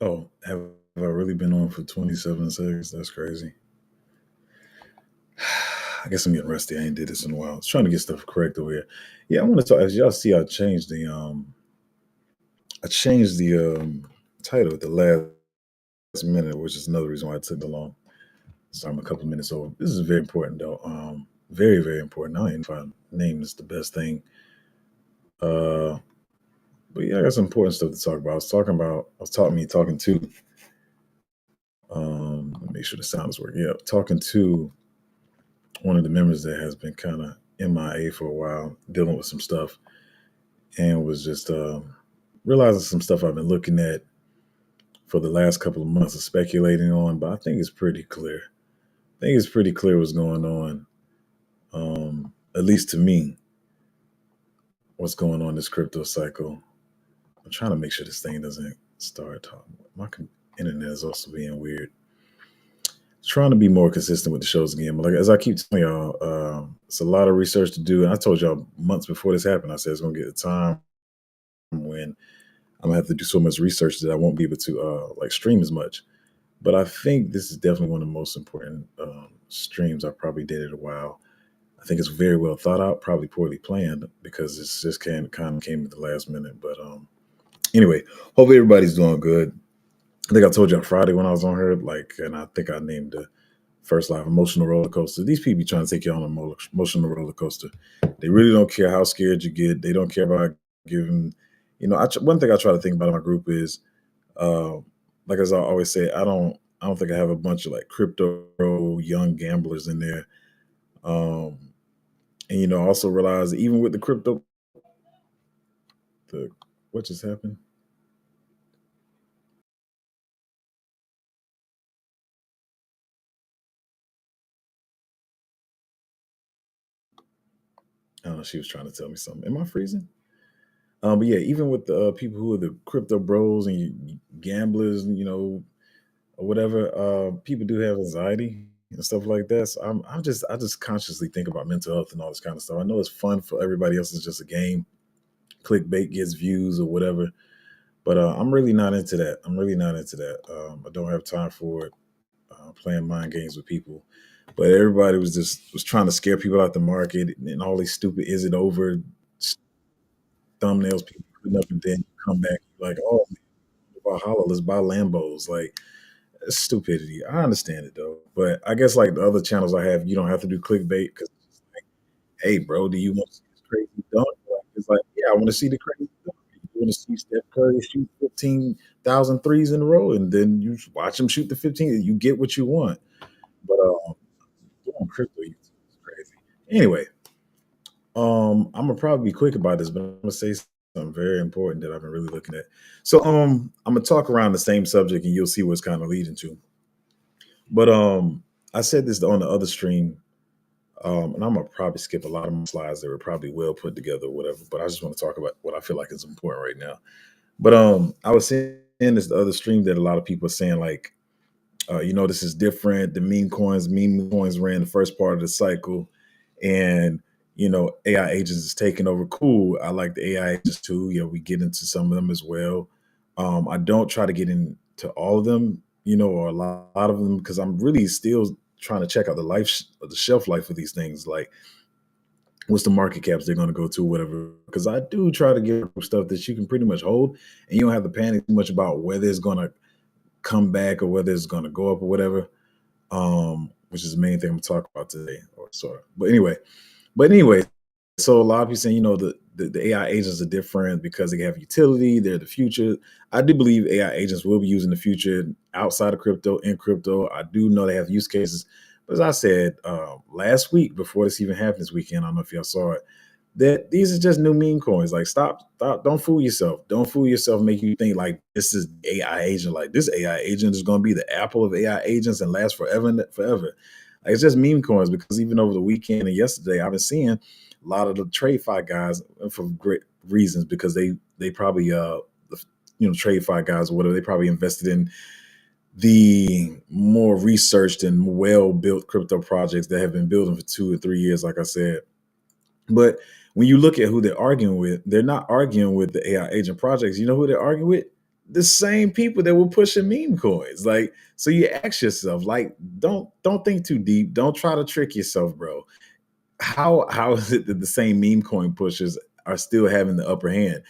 Oh, have I really been on for 27 seconds? That's crazy. I guess I'm getting rusty. I ain't did this in a while. I was trying to get stuff correct over here. Yeah, I want to talk. As y'all see, I changed the title at the last minute, which is another reason why it took so long. So I'm a couple minutes over. This is very important though. Very, very important. I ain't find name is the best thing. Uh but yeah, I got some important stuff to talk about. Talking to let me make sure the sound is working. Yeah, talking to one of the members that has been kind of MIA for a while, dealing with some stuff, and was just realizing some stuff I've been looking at for the last couple of months of speculating on, but I think it's pretty clear. I think it's pretty clear what's going on, at least to me, what's going on this crypto cycle. I'm trying to make sure this thing doesn't start talking. Internet is also being weird. Trying to be more consistent with the shows again. But like as I keep telling y'all, it's a lot of research to do. And I told y'all months before this happened, I said it's gonna get a time when I'm gonna have to do so much research that I won't be able to like stream as much. But I think this is definitely one of the most important streams I probably did in a while. I think it's very well thought out, probably poorly planned because it's just kind of came at the last minute. But anyway, hopefully everybody's doing good. I think I told you on Friday when I was on here, like, and I think I named the first live emotional roller coaster. These people be trying to take you on an emotional roller coaster. They really don't care how scared you get. They don't care about giving. One thing I try to think about in my group is, uh, like as I always say, I don't think I have a bunch of like crypto young gamblers in there. Um, and I also realize that even with the crypto, the what just happened? I don't know. She was trying to tell me something. Am I freezing? But yeah, even with the people who are the crypto bros and gamblers, or whatever, people do have anxiety and stuff like that. So I just consciously think about mental health and all this kind of stuff. I know it's fun for everybody else. It's just a game. Clickbait gets views or whatever. But I'm really not into that. I'm really not into that. I don't have time for it. Playing mind games with people. But everybody was trying to scare people out the market and all these stupid "is it over" thumbnails people putting up, and then come back like, oh, Valhalla, let's buy Lambos. Like, it's stupidity. I understand it though, but I guess like the other channels I have, you don't have to do clickbait because it's like, hey, bro, do you want to see this crazy dunk? Like, it's like, yeah, I want to see the crazy dunk. You want to see Steph Curry shoot 15,000 threes in a row, and then you watch him shoot the 15. You get what you want. But doing crypto is crazy. Anyway, I'm gonna probably be quick about this, but I'm gonna say something very important that I've been really looking at. So, I'm gonna talk around the same subject, and you'll see what's kind of leading to. But I said this on the other stream, and I'm gonna probably skip a lot of my slides that were probably well put together or whatever. But I just want to talk about what I feel like is important right now. But I was saying this the other stream that a lot of people are saying like, this is different. The meme coins ran the first part of the cycle, and AI agents is taking over. Cool. I like the AI agents too. Yeah, we get into some of them as well. I don't try to get into all of them, or a lot of them because I'm really still trying to check out the shelf life of these things. Like, what's the market caps they're going to go to, whatever. Because I do try to get stuff that you can pretty much hold, and you don't have to panic too much about whether it's going to come back or whether it's going to go up or whatever. Which is the main thing I'm talking about today, or sort of. But anyway, so a lot of people saying, the AI agents are different because they have utility. They're the future. I do believe AI agents will be used in the future outside of crypto, in crypto. I do know they have use cases. But as I said last week, before this even happened this weekend, I don't know if y'all saw it, that these are just new meme coins. Like, stop, don't fool yourself. Don't fool yourself, make you think like this is AI agent. Like, this AI agent is going to be the Apple of AI agents and last forever and forever. Like, it's just meme coins because even over the weekend and yesterday, I've been seeing a lot of the TradeFi guys for great reasons because they probably TradeFi guys or whatever, they probably invested in the more researched and well built crypto projects that have been building for 2 or 3 years, like I said. But when you look at who they're arguing with, they're not arguing with the AI agent projects. You know who they're arguing with? the same people that were pushing meme coins. Like, so you ask yourself, like, don't think too deep. Don't try to trick yourself, bro. How is it that the same meme coin pushers are still having the upper hand?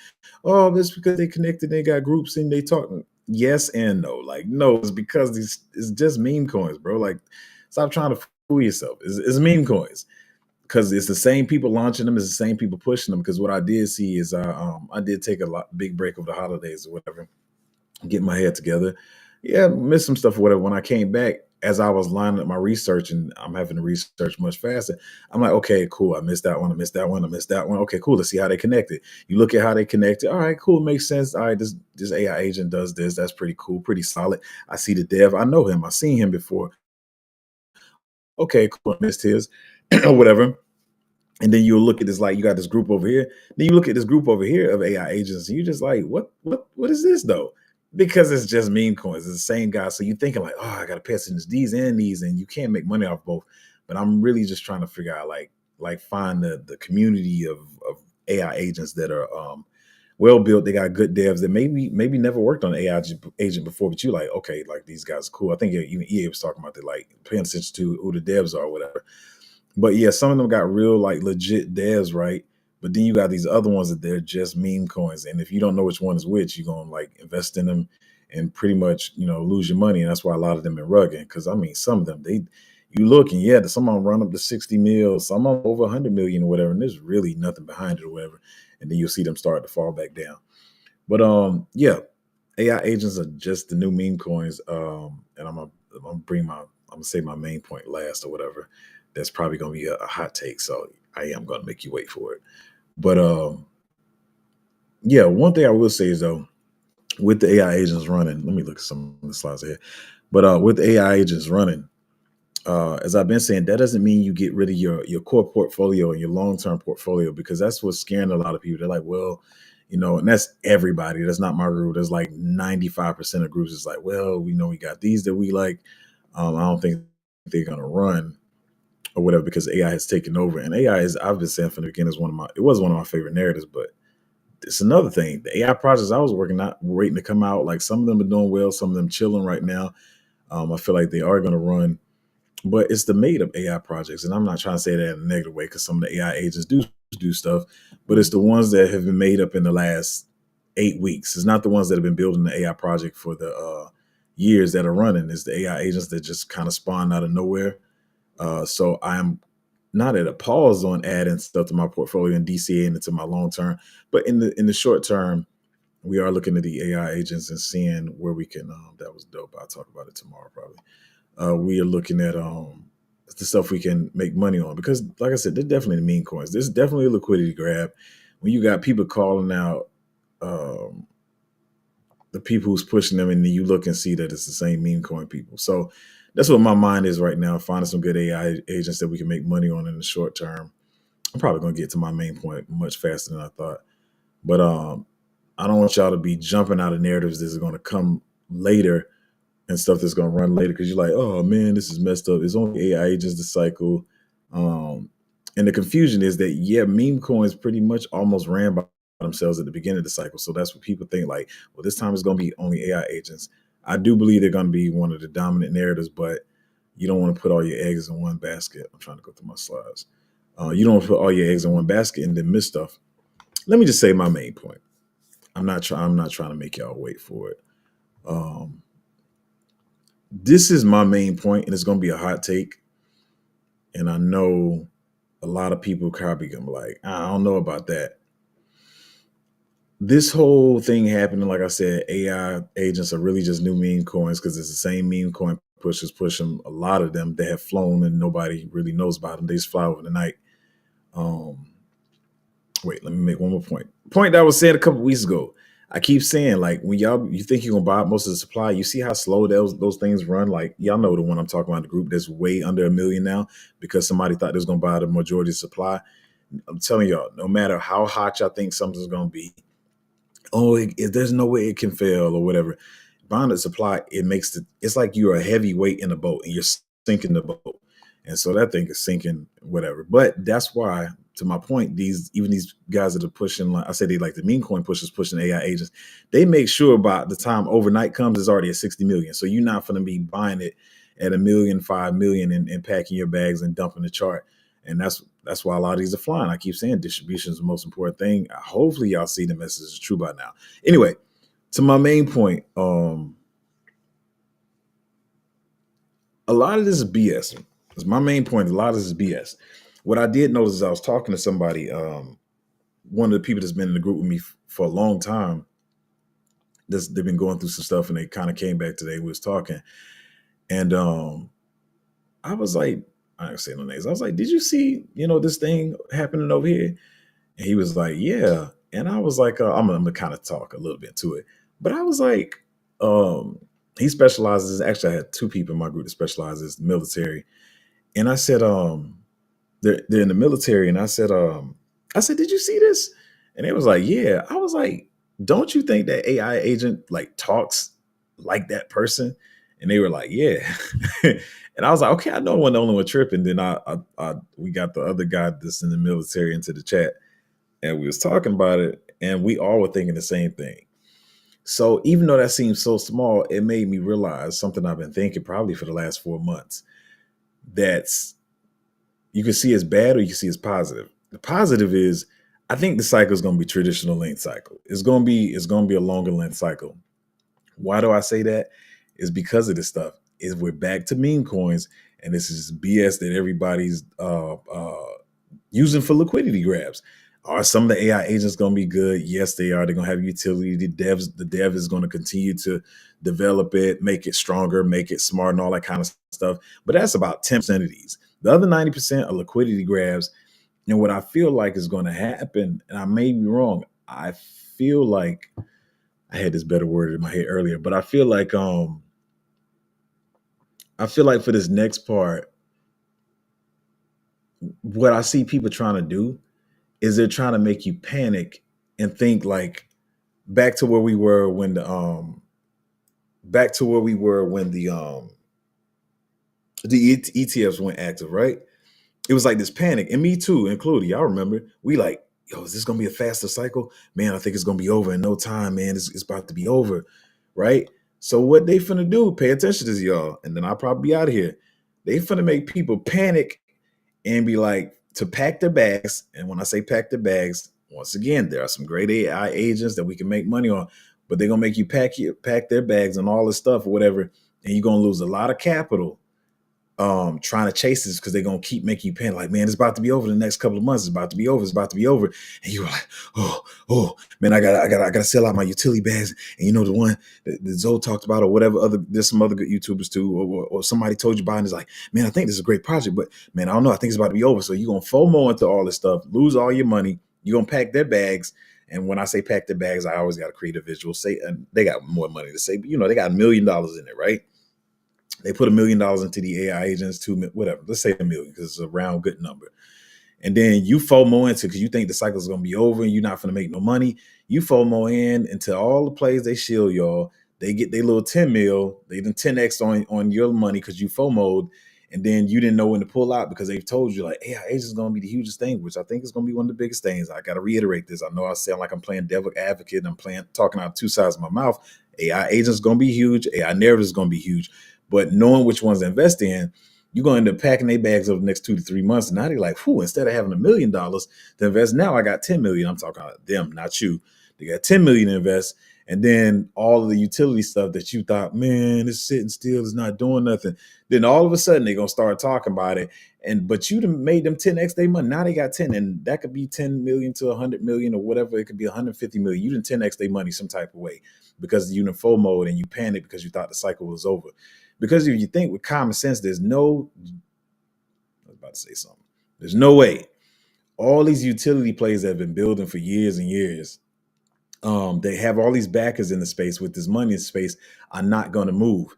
Oh, that's because they connected, they got groups and they talking. Yes and no. Like, no, it's because these it's just meme coins, bro. Like, stop trying to fool yourself. It's meme coins because it's the same people launching them, it's the same people pushing them. Because what I did see is I did take a big break over the holidays or whatever, get my head together. Yeah, missed some stuff or whatever. When I came back, as I was lining up my research and I'm having to research much faster, I'm like, okay, cool. I missed that one. I missed that one. I missed that one. Okay, cool. Let's see how they connected. You look at how they connected. All right, cool. Makes sense. All right, this AI agent does this. That's pretty cool. Pretty solid. I see the dev. I know him. I've seen him before. Okay, cool. I missed his or whatever. And then you'll look at this, like you got this group over here. Then you look at this group over here of AI agents, and you're just like, what is this though? Because it's just meme coins. It's the same guy. So you're thinking like, oh, I gotta pay attention to these, and you can't make money off both. But I'm really just trying to figure out like find the community of AI agents that are well built. They got good devs that maybe never worked on an AI agent before, but you like, okay, like these guys are cool. I think even EA was talking about that, like paying attention to who the devs are or whatever. But yeah, some of them got real like legit devs, right? But then you got these other ones that they're just meme coins. And if you don't know which one is which, you're gonna like invest in them and pretty much, lose your money. And that's why a lot of them are rugging. Cause I mean, some of them, you look and yeah, some of them run up to 60 mil, some of them over 100 million or whatever, and there's really nothing behind it or whatever. And then you'll see them start to fall back down. But yeah, AI agents are just the new meme coins. And I'm gonna say my main point last or whatever. That's probably gonna be a hot take, so I am gonna make you wait for it. But yeah, one thing I will say is though, with the AI agents running, let me look at some of the slides here. But with the AI agents running, as I've been saying, that doesn't mean you get rid of your core portfolio and your long term portfolio, because that's what's scaring a lot of people. They're like, well, and that's everybody. That's not my group. There's like 95% of groups. It's like, well, we know we got these that we like. I don't think they're gonna run or whatever because AI has taken over. And AI is, I've been saying from the beginning, is it was one of my favorite narratives, but it's another thing. The AI projects I was working on, waiting to come out, like some of them are doing well, some of them chilling right now. I feel like they are going to run, but it's the made up AI projects. And I'm not trying to say that in a negative way because some of the AI agents do stuff, but it's the ones that have been made up in the last 8 weeks. It's not the ones that have been building the AI project for the years that are running. It's the AI agents that just kind of spawn out of nowhere. So I'm not at a pause on adding stuff to my portfolio and DCA into my long term, but in the short term, we are looking at the AI agents and seeing where we can. That was dope. I'll talk about it tomorrow probably. We are looking at the stuff we can make money on because, like I said, they're definitely the meme coins. This is definitely a liquidity grab. When you got people calling out um, the people who's pushing them, and then you look and see that it's the same meme coin people. So that's what my mind is right now, finding some good AI agents that we can make money on in the short term. I'm probably gonna get to my main point much faster than I thought. But I don't want y'all to be jumping out of narratives that's gonna come later and stuff that's gonna run later because you're like, oh man, this is messed up. It's only AI agents to cycle. Um, and the confusion is that yeah, meme coins pretty much almost ran by themselves at the beginning of the cycle. So that's what people think like, well, this time it's gonna be only AI agents. I do believe they're gonna be one of the dominant narratives, but you don't want to put all your eggs in one basket. I'm trying to go through my slides. You don't want to put all your eggs in one basket and then miss stuff. Let me just say my main point. I'm not trying to make y'all wait for it. Um, this is my main point, and it's going to be a hot take. And I know a lot of people probably gonna be like, I don't know about that. This whole thing happening, like I said, AI agents are really just new meme coins because it's the same meme coin pushers push them. A lot of them they have flown and nobody really knows about them. They just fly over the night. Um, Wait, let me make one more point. Point that I was saying a couple weeks ago. I keep saying like when you think you're gonna buy up most of the supply, you see how slow those things run. Like y'all know the one I'm talking about, the group that's way under a million now because somebody thought they was gonna buy the majority of the supply. I'm telling y'all, no matter how hot y'all think something's gonna be, oh, there's no way it can fail or whatever. Bonded supply, it's like you're a heavyweight in a boat and you're sinking the boat. And so that thing is sinking, whatever. But that's why to my point, these guys that are pushing, like I said, they like the meme coin pushers pushing AI agents. They make sure by the time overnight comes, it's already at 60 million. So you're not going to be buying it at a million, 5 million, and packing your bags and dumping the chart. And that's why a lot of these are flying. I keep saying distribution is the most important thing. Hopefully, y'all see the message is true by now. Anyway, to my main point, a lot of this is BS. It's my main point. A lot of this is BS. What I did notice is I was talking to somebody, one of the people that's been in the group with me for a long time. They've been going through some stuff, and they kind of came back today. We was talking, and I was like, I ain't saying no names. I was like, did you see, this thing happening over here? And he was like, yeah. And I was like, I'm gonna kind of talk a little bit to it. But I was like, he specializes. Actually, I had two people in my group that specializes in the military. And I said, they're in the military, and I said, did you see this? And it was like, yeah. I was like, don't you think that AI agent like talks like that person? And they were like, yeah. And I was like, okay, I know I wasn't the only one tripping. Then we got the other guy that's in the military into the chat, and we was talking about it, and we all were thinking the same thing. So even though that seems so small, it made me realize something I've been thinking probably for the last 4 months. That's you can see as bad or you can see as positive. The positive is I think the cycle is going to be traditional length cycle. It's going to be a longer length cycle. Why do I say that? Is because of this stuff. Is we're back to meme coins, and this is BS that everybody's using for liquidity grabs. Are some of the AI agents going to be good? Yes, they are. They're going to have utility. The dev is going to continue to develop it, make it stronger, make it smart, and all that kind of stuff. But that's about 10% of these. The other 90% are liquidity grabs. And what I feel like is going to happen, and I may be wrong, I feel like I had this better word in my head earlier, but I feel like for this next part, what I see people trying to do is they're trying to make you panic and think like back to where we were when the ETFs went active, right? It was like this panic, and me too, included. Y'all remember? We like, yo, is this gonna be a faster cycle? Man, I think it's gonna be over in no time, man. It's about to be over, right? So what they finna do? Pay attention to this, y'all, and then I'll probably be out of here. They finna make people panic and be like to pack their bags. And when I say pack their bags, once again, there are some great AI agents that we can make money on, but they're gonna make you pack their bags and all this stuff or whatever, and you're gonna lose a lot of capital trying to chase this because they're gonna keep making you panic, like, man, it's about to be over the next couple of months, it's about to be over, it's about to be over. And you're like, oh man, I gotta sell out my utility bags. And the one that Zoe talked about, or whatever, there's some other good YouTubers too, or somebody told you about, and it's like, man, I think this is a great project, but man, I don't know, I think it's about to be over. So you're gonna FOMO into all this stuff, lose all your money, you're gonna pack their bags. And when I say pack their bags, I always got to create a visual. Say, and they got more money to say, but they got $1 million in it, right? They put $1 million into the AI agents, whatever. Let's say 1 million because it's a round good number. And then you FOMO into because you think the cycle is going to be over and you're not going to make no money. You FOMO in into all the plays they shield y'all. They get their little 10 mil. They done 10x on your money because you FOMO'd. And then you didn't know when to pull out because they've told you like AI agents is going to be the hugest thing, which I think is going to be one of the biggest things. I got to reiterate this. I know I sound like I'm playing devil advocate. I'm talking out two sides of my mouth. AI agents is going to be huge. AI narrative is going to be huge. But knowing which ones to invest in, you're going to end up packing their bags over the next 2 to 3 months. And now they're like, whew, instead of having $1 million to invest, now I got 10 million. I'm talking about them, not you. They got 10 million to invest. And then all of the utility stuff that you thought, man, it's sitting still, it's not doing nothing. Then all of a sudden they're going to start talking about it. But you made them 10x their money. Now they got 10, and that could be 10 million to 100 million or whatever. It could be 150 million. You didn't 10x their money some type of way because you in FOMO and you panicked because you thought the cycle was over. Because if you think with common sense, I was about to say something. There's no way all these utility plays that have been building for years and years, they have all these backers in the space with this money in space, are not going to move.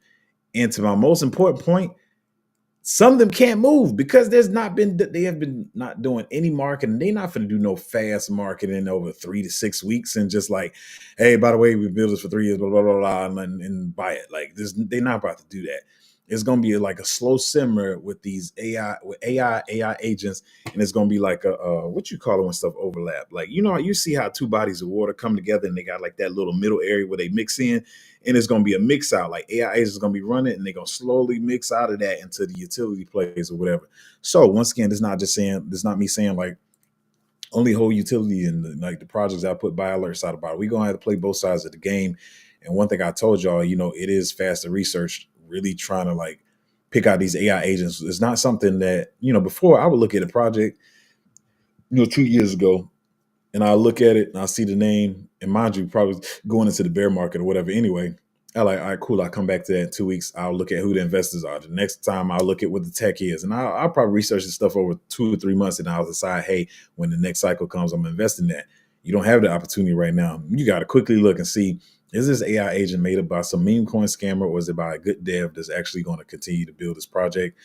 And to my most important point, some of them can't move because they have been not doing any marketing. They're not going to do no fast marketing over 3 to 6 weeks and just like, hey, by the way, we built this for 3 years, blah, blah, blah, blah, and buy it. Like this, they're not about to do that. it's gonna be like a slow simmer with these AI agents, and it's gonna be like a what you call it when stuff overlap. Like you see how two bodies of water come together and they got like that little middle area where they mix in, and it's gonna be a mix out. Like AI agents is gonna be running, and they're gonna slowly mix out of that into the utility plays or whatever. So once again, this not me saying like only hold utility in like the projects I put buy alerts out about. We're gonna have to play both sides of the game. And one thing I told y'all, it is faster research, really trying to like pick out these AI agents. It's not something that, before I would look at a project, 2 years ago, and I look at it and I see the name, and mind you, probably going into the bear market or whatever anyway. I like, all right, cool. I'll come back to that in 2 weeks. I'll look at who the investors are. The next time I'll look at what the tech is. And I'll probably research this stuff over 2 or 3 months, and I'll decide, hey, when the next cycle comes, I'm investing that. You don't have the opportunity right now. You got to quickly look and see, is this AI agent made up by some meme coin scammer, or is it by a good dev that's actually going to continue to build this project?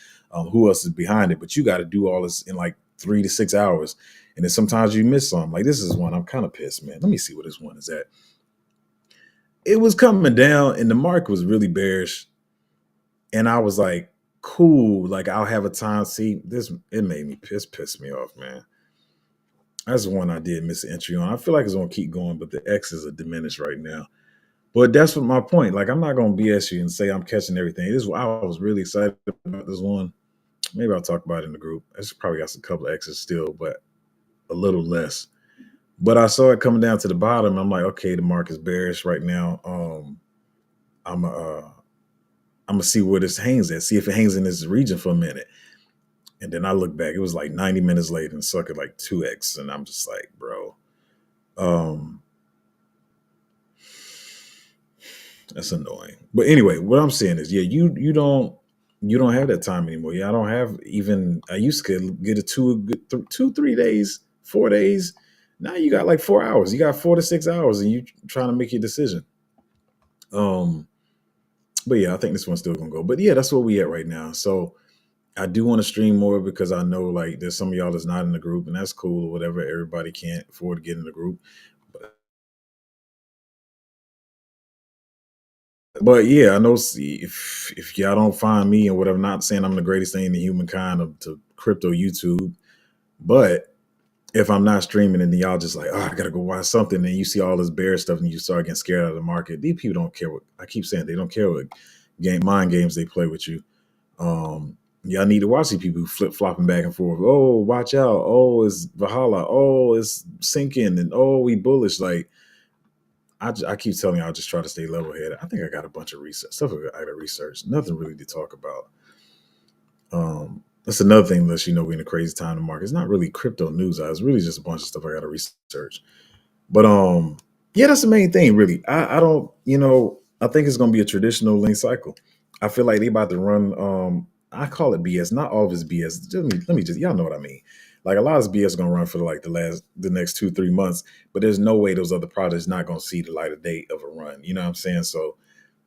Who else is behind it? But you got to do all this in like 3 to 6 hours. And then sometimes you miss some. Like this is one I'm kind of pissed, man. Let me see what this one is at. It was coming down and the market was really bearish. And I was like, cool. Like I'll have a time. See, it made me pissed me off, man. That's the one I did miss an entry on. I feel like it's gonna keep going, but the X's are diminished right now. But that's what my point. Like I'm not gonna BS you and say I'm catching everything. I was really excited about this one. Maybe I'll talk about it in the group. It's probably got a couple of X's still, but a little less. But I saw it coming down to the bottom. I'm like, okay, the market's bearish right now. I'm gonna see where this hangs at. See if it hangs in this region for a minute. And then I look back. It was like 90 minutes later and suck at like 2x. And I'm just like, bro, um, that's annoying. But anyway, what I'm saying is, yeah, you don't have that time anymore. Yeah, I don't have even. I used to get a 2, 3 days, 4 days. Now you got like 4 hours. You got 4 to 6 hours, and you trying to make your decision. Um, but yeah, I think this one's still gonna go. But yeah, that's where we at right now. So I do want to stream more because I know like there's some of y'all that's not in the group, and that's cool or whatever. Everybody can't afford to get in the group. But yeah, I know if y'all don't find me and whatever, not saying I'm the greatest thing in the humankind to crypto YouTube, but if I'm not streaming and then y'all just like, oh, I gotta go watch something, and you see all this bear stuff and you start getting scared out of the market, these people don't care what I keep saying, they don't care what mind games they play with you. Y'all need to watch these people who flip flopping back and forth. Oh, watch out. Oh, it's Valhalla. Oh, it's sinking. And oh, we bullish. Like I keep telling you, I'll just try to stay level headed. I think I got a bunch of research stuff. I got to research. Nothing really to talk about. That's another thing. Unless we're in a crazy time in the market. It's not really crypto news. It's really just a bunch of stuff I got to research. But yeah, that's the main thing. Really, I don't. I think it's gonna be a traditional link cycle. I feel like they about to run. I call it BS. Not all of it's BS. Let me just y'all know what I mean. Like a lot of this BS is gonna run for like the next 2 3 months. But there's no way those other projects not gonna see the light of day of a run. You know what I'm saying? So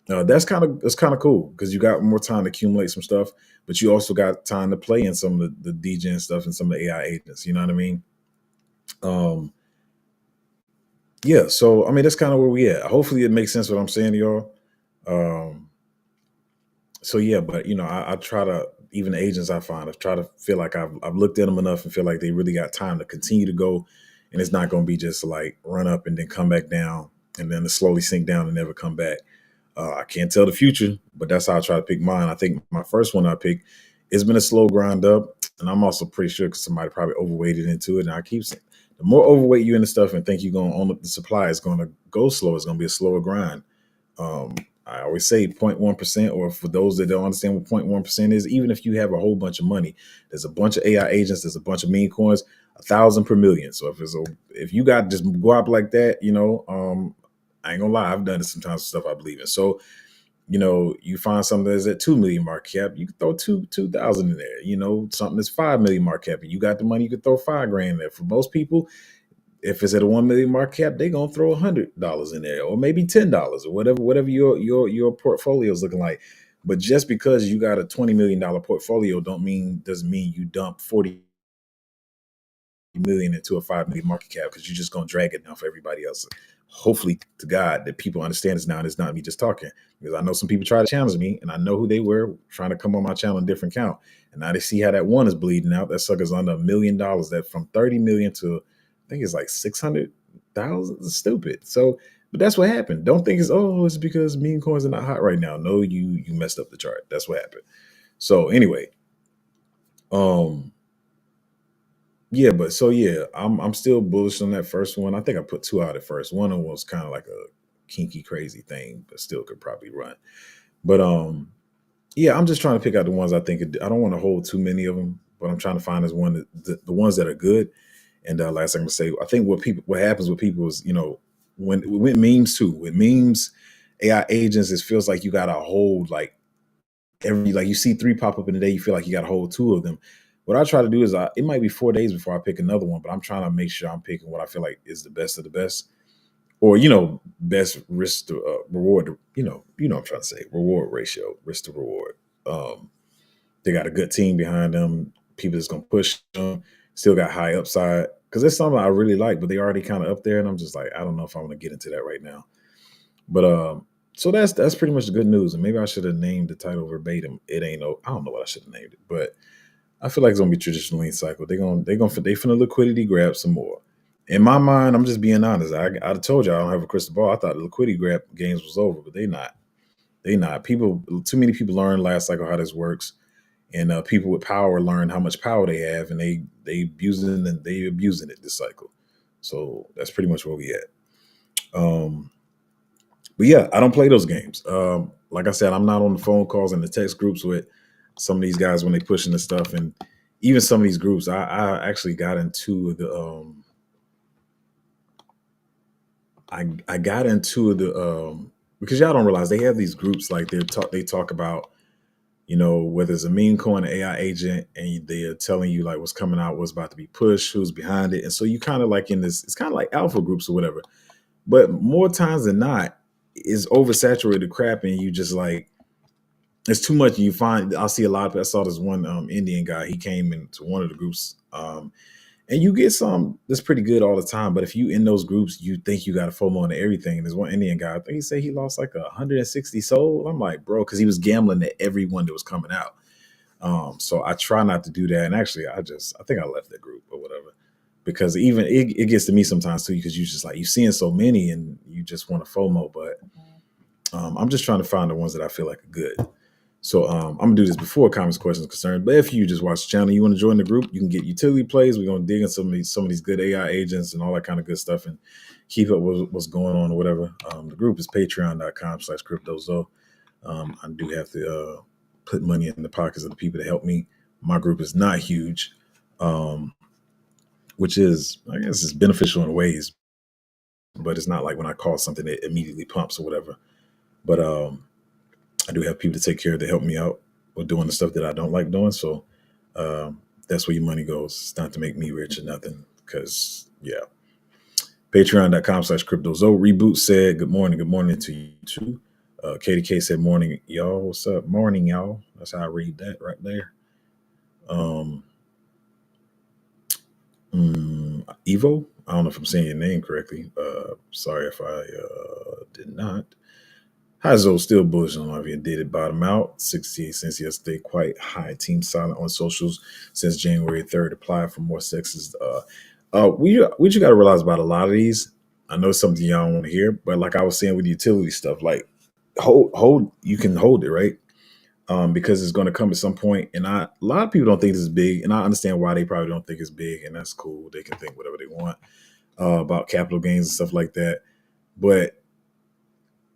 that's kind of cool because you got more time to accumulate some stuff, but you also got time to play in some of the DJ stuff and some of the AI agents. You know what I mean? Um, yeah. So I mean, that's kind of where we at. Hopefully, it makes sense what I'm saying to y'all. Um, so yeah, but I try to even the agents I find, I try to feel like I've looked at them enough and feel like they really got time to continue to go, and it's not going to be just like run up and then come back down and then to slowly sink down and never come back. I can't tell the future, but that's how I try to pick mine. I think my first one I picked, it's been a slow grind up, and I'm also pretty sure because somebody probably overweighted into it. And I keep saying, the more overweight you into stuff and think you're going to own the supply is going to go slow. It's going to be a slower grind. I always say 0.1%, or for those that don't understand what 0.1% is, even if you have a whole bunch of money, there's a bunch of AI agents, there's a bunch of meme coins, 1,000 per million. So if you got just go up like that, I ain't gonna lie, I've done it sometimes with stuff I believe in. So, you find something that's at 2 million market cap, you can throw 2,000 in there. Something that's 5 million market cap, and you got the money, you could throw 5 grand in there. For most people, if it's at a 1 million market cap, they're gonna throw $100 in there, or maybe $10, or whatever your portfolio is looking like. But just because you got a $20 million portfolio doesn't mean you dump million into a 5 million market cap because you're just gonna drag it down for everybody else. Hopefully to God that people understand this now and it's not me just talking. Because I know some people try to challenge me and I know who they were trying to come on my channel in a different count. And now they see how that one is bleeding out. That sucker's under $1 million. That from 30 million to I think it's like 600,000. It's stupid. So but that's what happened. Don't think it's because meme coins are not hot right now. No, you messed up the chart. That's what happened. So anyway, um, yeah, but so yeah, I'm still bullish on that first one. I think I put two out at first. One of them was kind of like a kinky, crazy thing, but still could probably run. But yeah, I'm just trying to pick out the ones I think I don't want to hold too many of them, but I'm trying to find the ones that are good. And last thing I'm gonna say, I think what happens with people is when with memes too, with memes, AI agents, it feels like you gotta hold like every like you see three pop up in a day, you feel like you gotta hold two of them. What I try to do is it might be 4 days before I pick another one, but I'm trying to make sure I'm picking what I feel like is the best of the best, or best risk to reward. What I'm trying to say, reward ratio, risk to reward. Um, they got a good team behind them. People that's gonna push them. Still got high upside because there's something I really like, but they already kind of up there, and I'm just like, I don't know if I want to get into that right now. But so that's pretty much the good news. And maybe I should have named the title verbatim. It ain't no, I don't know what I should have named it, but I feel like it's gonna be traditional lean cycle. They finna liquidity grab some more. In my mind, I'm just being honest. I told you I don't have a crystal ball. I thought the liquidity grab games was over, but they not. They not. Too many people learned last cycle how this works, and people with power learn how much power they have, and they abusing it this cycle. So that's pretty much where we at. But yeah, I don't play those games. Like I said, I'm not on the phone calls and the text groups with some of these guys when they pushing this stuff, and even some of these groups. I actually got into I got into because y'all don't realize they have these groups like they talk about whether it's a meme coin, an AI agent, and they're telling you like what's coming out, what's about to be pushed, who's behind it, and so you kind of like in this. It's kind of like alpha groups or whatever. But more times than not, it's oversaturated crap, and you just like it's too much. You find I see a lot of. I saw this one Indian guy. He came into one of the groups, and you get some that's pretty good all the time. But if you in those groups, you think you got a FOMO on everything. There's one Indian guy. I think he said he lost like 160 soul. I'm like, bro, because he was gambling at every one that was coming out. So I try not to do that. And actually, I think I left that group or whatever because even it gets to me sometimes too because you just like you seeing so many and you just want to FOMO. But I'm just trying to find the ones that I feel like are good. So I'm gonna do this before comments, questions, concerns. But if you just watch the channel, you want to join the group, you can get utility plays. We're gonna dig in some of these good AI agents and all that kind of good stuff and keep up with what's going on or whatever. The group is patreon.com/cryptozo. I do have to put money in the pockets of the people to help me. My group is not huge, which is I guess it's beneficial in ways, but it's not like when I call something that immediately pumps or whatever. But I do have people to take care of to help me out with doing the stuff that I don't like doing. So that's where your money goes. It's not to make me rich or nothing. Because yeah. Patreon.com/cryptozo. Reboot said, good morning to you too. Katie K said, morning, y'all. What's up? Morning, y'all. That's how I read that right there. Evo, I don't know if I'm saying your name correctly. Sorry if I did not. Hazo still bullish on Latvia. Did it bottom out? 68 cents yesterday. Quite high. Team silent on socials since January 3rd. Apply for more sexist. We you got to realize about a lot of these. I know something y'all don't want to hear, but like I was saying with utility stuff, like hold you can hold it right, because it's going to come at some point. And a lot of people don't think this is big, and I understand why they probably don't think it's big, and that's cool. They can think whatever they want about capital gains and stuff like that, but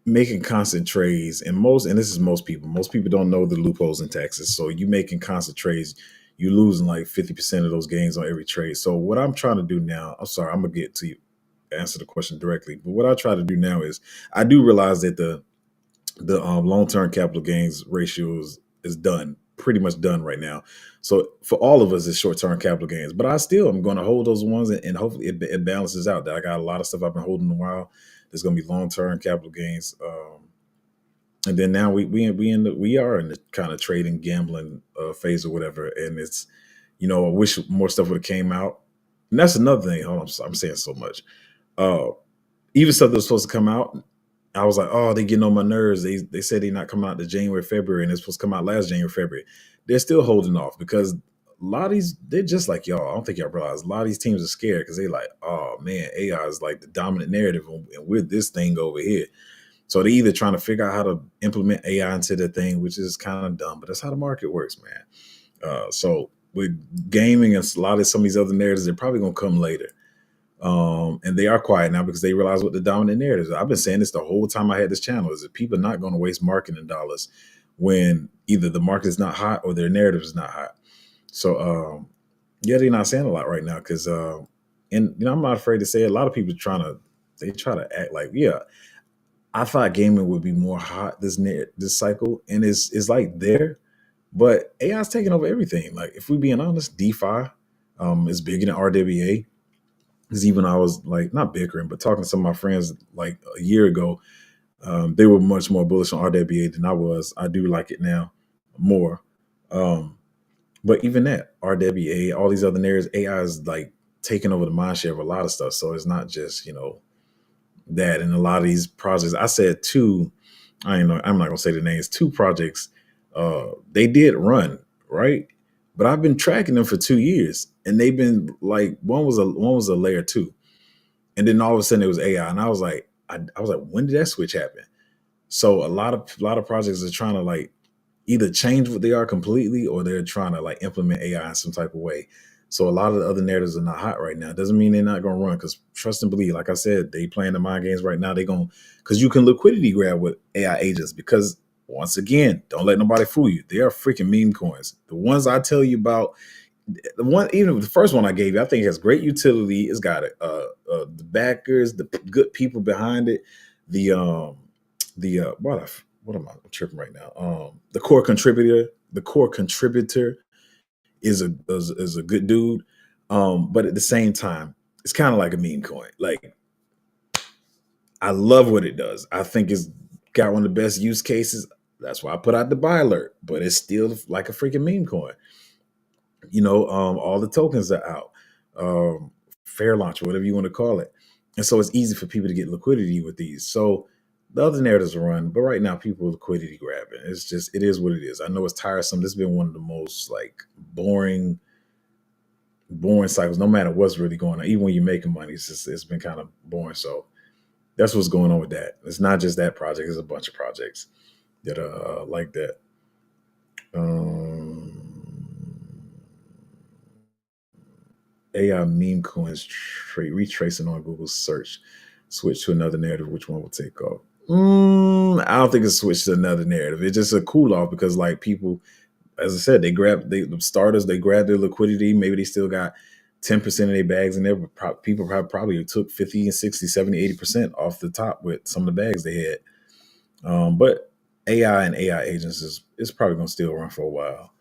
making constant trades and this is most people don't know the loopholes in taxes. So you making constant trades, you losing like 50% of those gains on every trade. So what I'm trying to do now, I'm sorry, I'm gonna get to you answer the question directly, but what I try to do now is I do realize that the long-term capital gains ratio is done, pretty much done right now. So for all of us, it's short-term capital gains, but I still am going to hold those ones, and hopefully it balances out. That I got a lot of stuff I've been holding a while. There's going to be long-term capital gains, and then now we are in the kind of trading gambling phase or whatever. And it's I wish more stuff would have came out And that's another thing. Hold on, I'm saying so much. Uh, Even stuff that was supposed to come out, I was like, oh, they getting on my nerves. They said they're not coming out to January, February, and it's supposed to come out last January, February. They're still holding off because a lot of these, they're just like y'all. I don't think y'all realize a lot of these teams are scared because they like, oh man, AI is like the dominant narrative, and we're this thing over here. So they either trying to figure out how to implement AI into their thing, which is kind of dumb, but that's how the market works, man. So with gaming and a lot of some of these other narratives, they're probably gonna come later. And they are quiet now because they realize what the dominant narrative is. I've been saying this the whole time I had this channel, is that people are not going to waste marketing dollars when either the market is not hot or their narrative is not hot. So yeah, they're not saying a lot right now because and I'm not afraid to say it, a lot of people they try to act like, yeah, I thought gaming would be more hot this cycle, and it's like there, but AI is taking over everything. Like if we being honest, DeFi is bigger than RWA. Because even I was like not bickering, but talking to some of my friends like a year ago, they were much more bullish on RWA than I was. I do like it now more. Um, but even that, RWA, all these other narratives, AI is like taking over the mind share of a lot of stuff. So it's not just, that. And a lot of these projects, I said two, I know I'm not gonna say the names, two projects, they did run, right? But I've been tracking them for 2 years, and they've been like one was a layer two, and then all of a sudden it was AI, and I was like, when did that switch happen? So a lot of projects are trying to like either change what they are completely, or they're trying to like implement AI in some type of way. So a lot of the other narratives are not hot right now. Doesn't mean they're not going to run, because trust and believe, like I said, they playing the mind games right now. They going because you can liquidity grab with AI agents, because once again, don't let nobody fool you. They are freaking meme coins. The ones I tell you about, the one, even the first one I gave you, I think it has great utility. It's got the backers, the good people behind it, the what am I tripping right now? The core contributor is a good dude, but at the same time, it's kind of like a meme coin. Like I love what it does. I think it's got one of the best use cases. That's why I put out the buy alert. But it's still like a freaking meme coin. All the tokens are out, fair launch, whatever you want to call it. And so it's easy for people to get liquidity with these. So the other narratives are run, but right now people are liquidity grabbing. It is what it is. I know it's tiresome. This has been one of the most like boring cycles, no matter what's really going on. Even when you're making money, it's been kind of boring. So that's what's going on with that. It's not just that project, it's a bunch of projects that are like that. AI meme coins retracing on Google search. Switch to another narrative. Which one will take off? I don't think it's switched to another narrative. It's just a cool off because like people, as I said, the starters, they grab their liquidity. Maybe they still got 10% of their bags in there, but people probably took 50 and 60, 70, 80% off the top with some of the bags they had. But AI and AI agents is probably going to still run for a while.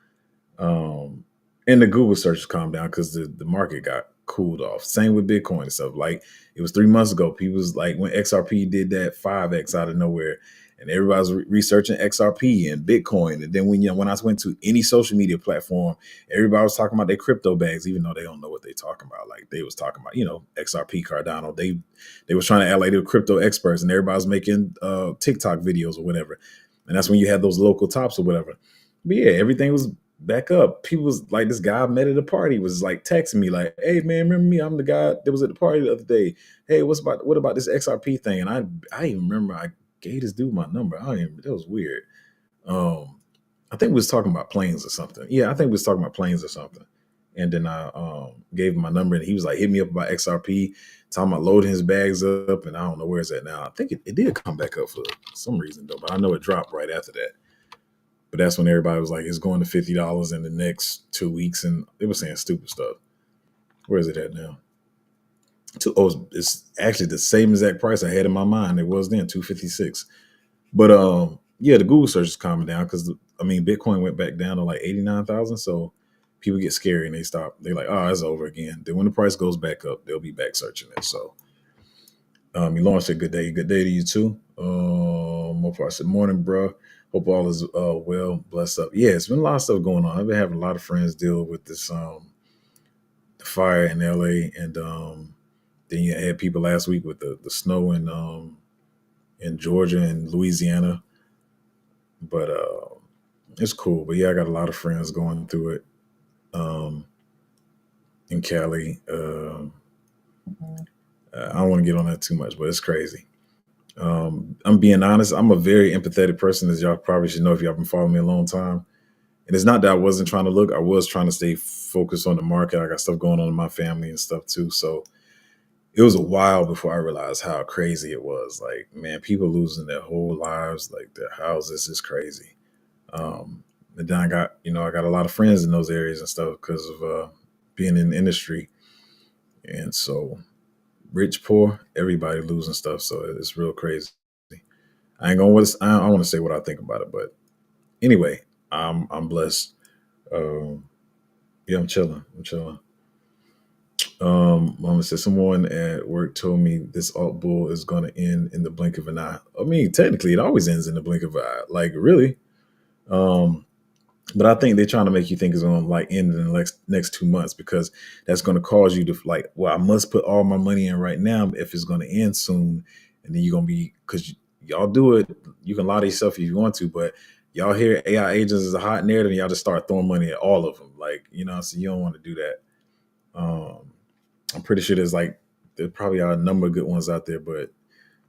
And the Google searches calmed down because the market got cooled off. Same with Bitcoin and stuff. Like it was 3 months ago. People was like when XRP did that 5x out of nowhere, and everybody was researching XRP and Bitcoin. And then when I went to any social media platform, everybody was talking about their crypto bags, even though they don't know what they're talking about. Like they was talking about, XRP, Cardano. They was trying to act like they were crypto experts, and everybody was making TikTok videos or whatever. And that's when you had those local tops or whatever. But yeah, everything was back up. People was like, this guy I met at a party was like texting me like, hey man, remember me? I'm the guy that was at the party the other day. Hey, what about this XRP thing? And I even remember I gave this dude my number. I don't even, that was weird. I think we was talking about planes or something. Yeah, I think we was talking about planes or something. And then I gave him my number, and he was like, hit me up about XRP, talking about loading his bags up, and I don't know where it's at now. I think it did come back up for some reason though, but I know it dropped right after that. But that's when everybody was like, it's going to $50 in the next 2 weeks. And it was saying stupid stuff. Where is it at now? It's actually the same exact price I had in my mind. It was then $256. But yeah, the Google search is calming down because Bitcoin went back down to like 89,000. So people get scary and they stop. They're like, oh, it's over again. Then when the price goes back up, they'll be back searching it. So you launched a good day. Good day to you too. Mopar said, morning, bro. Hope all is well, blessed up. Yeah, it's been a lot of stuff going on. I've been having a lot of friends deal with this fire in LA, and then you had people last week with the snow in Georgia and Louisiana. But it's cool. But yeah, I got a lot of friends going through it um, in Cali. I don't want to get on that too much, but it's crazy. I'm being honest. I'm a very empathetic person, as y'all probably should know if y'all been following me a long time. And it's not that I wasn't trying to look. I was trying to stay focused on the market. I got stuff going on in my family and stuff too. So it was a while before I realized how crazy it was. Like, man, people losing their whole lives, like their houses is crazy. And then I got a lot of friends in those areas and stuff because of being in the industry. And so rich, poor, everybody losing stuff. So it's real crazy. I ain't gonna. I don't want to say what I think about it, but anyway, I'm blessed. Um, yeah, I'm chilling. I'm chilling. Mama said someone at work told me this alt bull is going to end in the blink of an eye. I mean, technically, it always ends in the blink of an eye. Like, really. Um, but I think they're trying to make you think it's going to like end in the next 2 months because that's going to cause you to like, well, I must put all my money in right now if it's going to end soon, and then you're going to be because y'all do it. You can lie to yourself if you want to, but y'all hear AI agents is a hot narrative, and y'all just start throwing money at all of them. Like, so you don't want to do that. Um, I'm pretty sure there probably are a number of good ones out there, but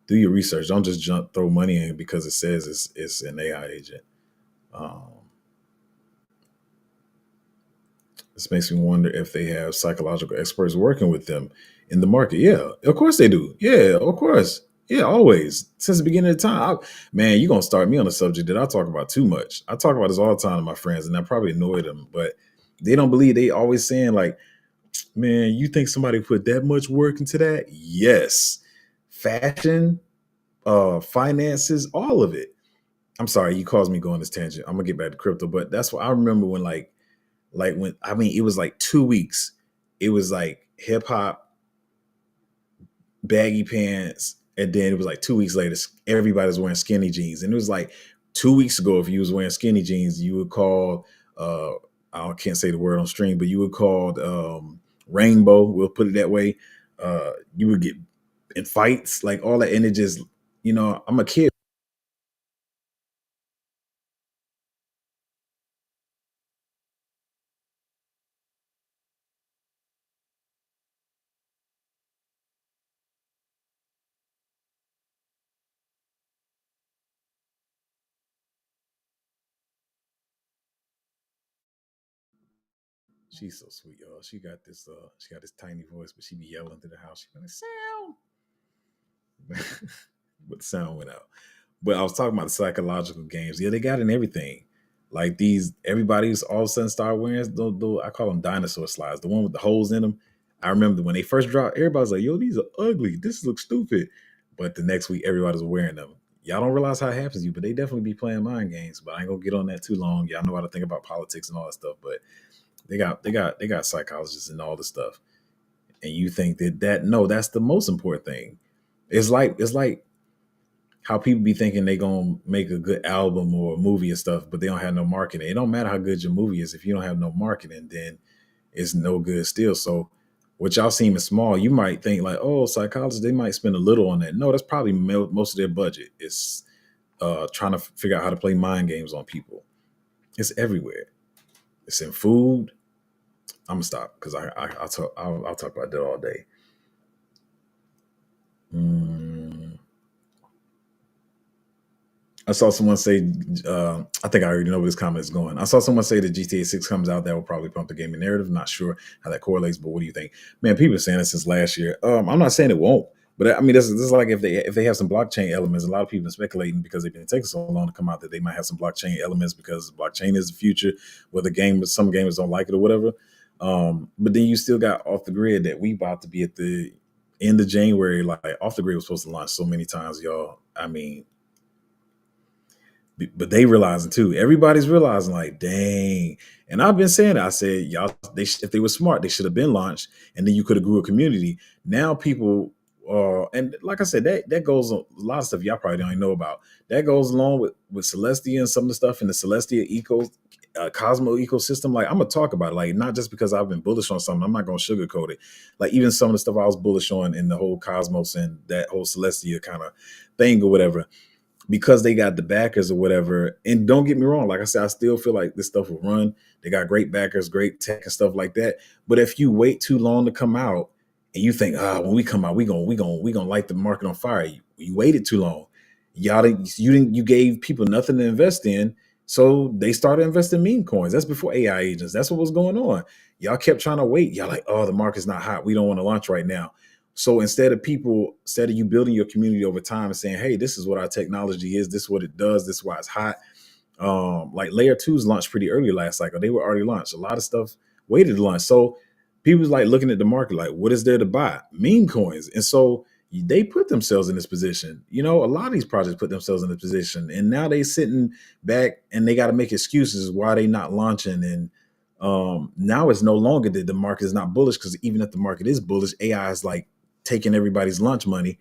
do your research. Don't just throw money in because it says it's an AI agent. Um, this makes me wonder if they have psychological experts working with them in the market. Yeah, of course they do. Yeah, of course. Yeah, always since the beginning of the time. Man, you're gonna start me on a subject that I talk about too much. I talk about this all the time to my friends, and I probably annoy them, but they don't believe. They always saying like, man, you think somebody put that much work into that? Yes. Fashion, finances, all of it. I'm sorry, you caused me go on this tangent. I'm gonna get back to crypto, but that's what I remember when like when I mean it was like 2 weeks. It was like hip hop, baggy pants, and then it was like 2 weeks later, everybody's wearing skinny jeans. And it was like 2 weeks ago, if you was wearing skinny jeans, you would call I can't say the word on stream, but you would call rainbow, we'll put it that way. You would get in fights, like all that, and it just, I'm a kid. She's so sweet, y'all. She got this tiny voice, but she be yelling through the house. She be like, sound. But the sound went out. But I was talking about the psychological games. Yeah, they got in everything. Like everybody's all of a sudden start wearing I call them dinosaur slides, the one with the holes in them. I remember when they first dropped, everybody's like, yo, these are ugly. This looks stupid. But the next week, everybody's wearing them. Y'all don't realize how it happens to you, but they definitely be playing mind games. But I ain't gonna get on that too long. Y'all know how to think about politics and all that stuff. But they got psychologists and all this stuff. And you think that no, that's the most important thing. It's like how people be thinking they gonna make a good album or a movie and stuff, but they don't have no marketing. It don't matter how good your movie is if you don't have no marketing, then it's no good still. So what y'all seem is small. You might think like, oh, psychologists they might spend a little on that. No, that's probably most of their budget. It's trying to figure out how to play mind games on people. It's everywhere. It's in food. I'm gonna stop because I'll talk about that all day. Mm. I saw someone say, I think I already know where this comment is going. I saw someone say that GTA 6 comes out, that will probably pump the gaming narrative. Not sure how that correlates, but what do you think? Man, people are saying it since last year. I'm not saying it won't, but I mean, this is like if they have some blockchain elements, a lot of people are speculating because they've been taking so long to come out that they might have some blockchain elements because blockchain is the future, whether some gamers don't like it or whatever. But then you still got off the grid that we about to be at the end of January. Like off the grid was supposed to launch so many times, y'all. I mean, but they realizing too. Everybody's realizing, like, dang. And I've been saying it. I said, y'all, if they were smart, they should have been launched, and then you could have grew a community. Now people, and like I said, that goes a lot of stuff y'all probably don't even know about. That goes along with Celestia and some of the stuff in the Celestia Cosmo ecosystem. Like I'm gonna talk about it. Like not just because I've been bullish on something. I'm not gonna sugarcoat it. Like even some of the stuff I was bullish on in the whole Cosmos and that whole Celestia kind of thing or whatever, because they got the backers or whatever. And don't get me wrong, like I said, I still feel like this stuff will run. They got great backers, great tech and stuff like that. But if you wait too long to come out and you think, when we come out, we gonna light the market on fire. You waited too long. You gave people nothing to invest in. So they started investing in meme coins. That's before AI agents. That's what was going on. Y'all kept trying to wait. Y'all like, the market's not hot. We don't want to launch right now. So instead of you building your community over time and saying, hey, this is what our technology is, this is what it does, this is why it's hot. Like layer twos launched pretty early last cycle. They were already launched. A lot of stuff waited to launch. So people was like looking at the market like, what is there to buy? Meme coins. And so they put themselves in this position. A lot of these projects put themselves in this position. And now they sitting back and they got to make excuses why they not launching. And now it's no longer that the market is not bullish, because even if the market is bullish, AI is like taking everybody's lunch money,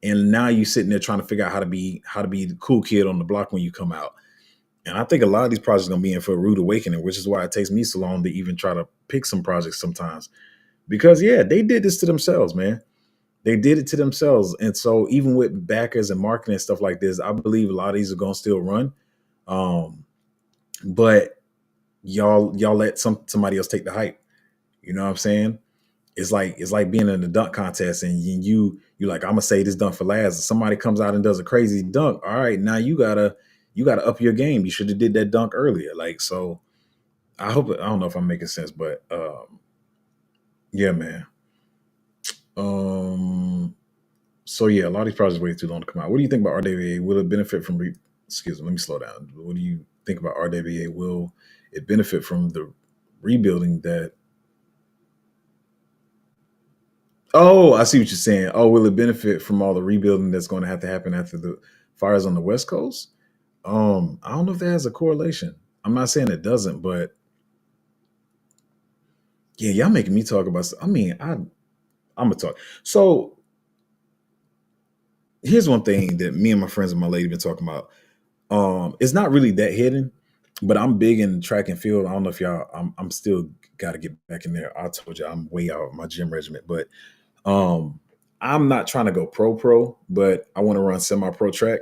and now you sitting there trying to figure out how to be the cool kid on the block when you come out. And I think a lot of these projects are gonna be in for a rude awakening, which is why it takes me so long to even try to pick some projects sometimes. Because they did this to themselves, man. They did it to themselves. And so even with backers and marketing and stuff like this, I believe a lot of these are gonna still run. But y'all let somebody else take the hype. You know what I'm saying? It's like being in a dunk contest and you like, I'm gonna say this dunk for last. Somebody comes out and does a crazy dunk. All right, now you gotta up your game. You should have did that dunk earlier. Like, so I don't know if I'm making sense, but yeah, man. So yeah, a lot of these projects wait too long to come out. What do you think about RWA? Will it benefit from excuse me, let me slow down. What do you think about RWA? Will it benefit from the rebuilding that? Oh, I see what you're saying. Oh, will it benefit from all the rebuilding that's going to have to happen after the fires on the West Coast? I don't know if that has a correlation. I'm not saying it doesn't, but yeah, y'all making me talk about. I mean, I'm gonna talk. So here's one thing that me and my friends and my lady been talking about. It's not really that hidden, but I'm big in track and field. I don't know if y'all. I'm still got to get back in there. I told you I'm way out of my gym regimen, but I'm not trying to go pro, but I want to run semi-pro track.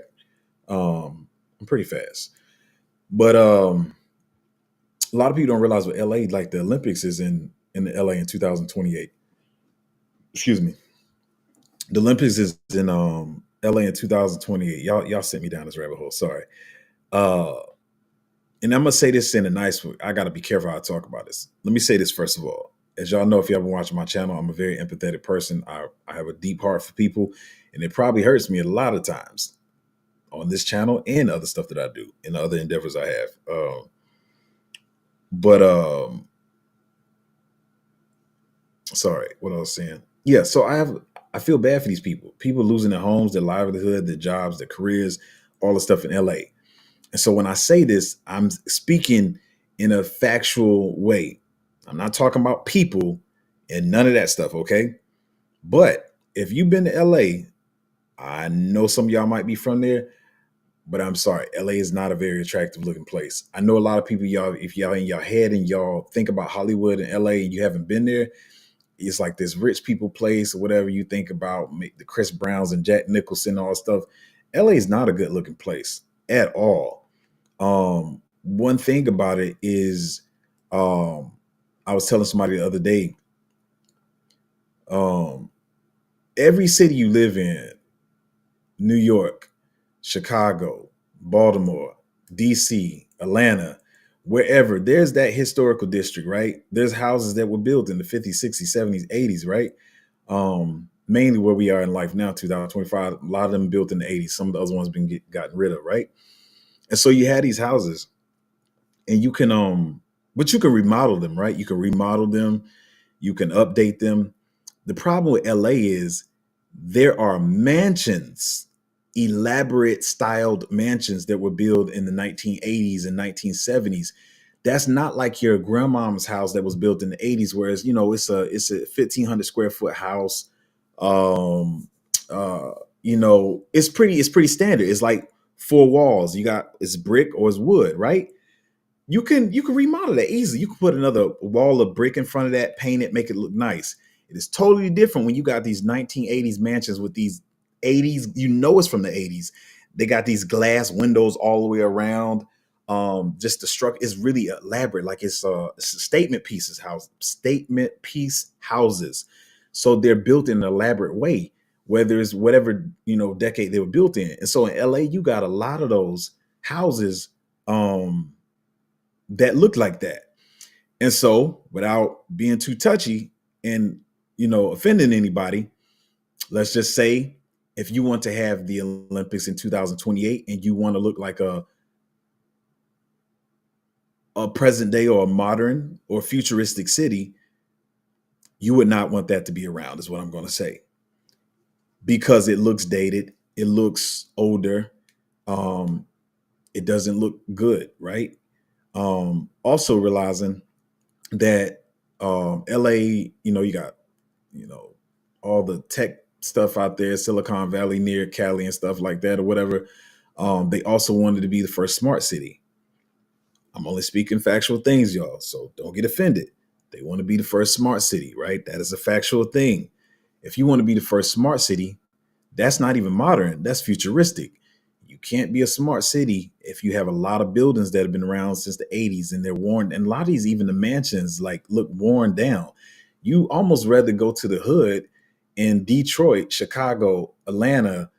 I'm pretty fast, but a lot of people don't realize what LA, like the Olympics is in the LA in 2028. Excuse me, the Olympics is in LA in 2028. Y'all sent me down this rabbit hole. Sorry. Uh, and I'm gonna say this in a nice way. I got to be careful how I talk about this. Let me say this first of all. As y'all know, if you haven't watched my channel, I'm a very empathetic person. I have a deep heart for people, and it probably hurts me a lot of times on this channel and other stuff that I do and the other endeavors I have. But sorry, what I was saying. Yeah, so I feel bad for these people losing their homes, their livelihood, their jobs, their careers, all the stuff in LA. And so when I say this, I'm speaking in a factual way. I'm not talking about people and none of that stuff, okay? But if you've been to LA, I know some of y'all might be from there, but I'm sorry, LA is not a very attractive looking place. I know a lot of people, y'all, if y'all in your head and y'all think about Hollywood and LA and you haven't been there, it's like this rich people place or whatever you think about, the Chris Browns and Jack Nicholson, all that stuff. LA is not a good looking place at all. One thing about it is, I was telling somebody the other day, um, every city you live in, New York, Chicago, Baltimore, DC, Atlanta, wherever, there's that historical district, right? There's houses that were built in the 50s, 60s, 70s, 80s, right? Mainly where we are in life now, 2025. A lot of them built in the 80s. Some of the other ones been gotten rid of, right? And so you had these houses, and you can but you can remodel them, right? You can remodel them, you can update them. The problem with LA is there are mansions, elaborate styled mansions that were built in the 1980s and 1970s. That's not like your grandmom's house that was built in the 80s, whereas it's a 1,500 square foot house. Um, uh, it's pretty standard. It's like four walls. It's brick or it's wood, right? you can remodel that easily. You can put another wall of brick in front of that, paint it, make it look nice. It is totally different when you got these 1980s mansions with these 80s. You know it's from the 80s. They got these glass windows all the way around. Just the structure is really elaborate, like it's a statement piece houses. So they're built in an elaborate way, whether it's whatever decade they were built in. And so in LA, you got a lot of those houses. That look like that. And so, without being too touchy and offending anybody, let's just say if you want to have the Olympics in 2028 and you want to look like a present day or a modern or futuristic city, you would not want that to be around, is what I'm going to say, because it looks dated, it looks older, um, it doesn't look good, right? Also realizing that LA, you got, you know, all the tech stuff out there, Silicon Valley near Cali and stuff like that, or whatever. They also wanted to be the first smart city. I'm only speaking factual things, y'all, so don't get offended. They want to be the first smart city, right? That is a factual thing. If you want to be the first smart city, that's not even modern, that's futuristic. You can't be a smart city if you have a lot of buildings that have been around since the 80s and they're worn. And a lot of these, even the mansions, like look worn down. You almost rather go to the hood in Detroit, Chicago, Atlanta,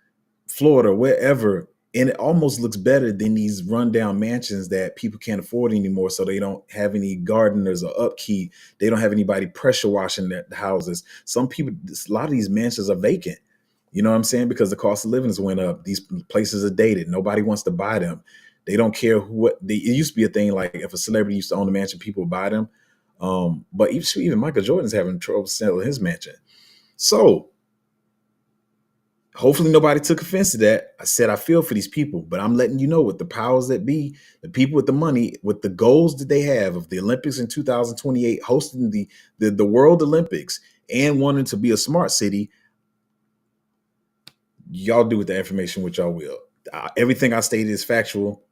Florida, wherever, and it almost looks better than these rundown mansions that people can't afford anymore. So they don't have any gardeners or upkeep. They don't have anybody pressure washing the houses. Some people, a lot of these mansions are vacant. You know what I'm saying? Because the cost of living has went up. These places are dated. Nobody wants to buy them. They don't care it used to be a thing like if a celebrity used to own a mansion, people would buy them. But even Michael Jordan's having trouble selling his mansion. So hopefully nobody took offense to that. I said I feel for these people, but I'm letting you know, with the powers that be, the people with the money, with the goals that they have of the Olympics in 2028, hosting the World Olympics and wanting to be a smart city, y'all do with the information what y'all will. Everything I stated is factual.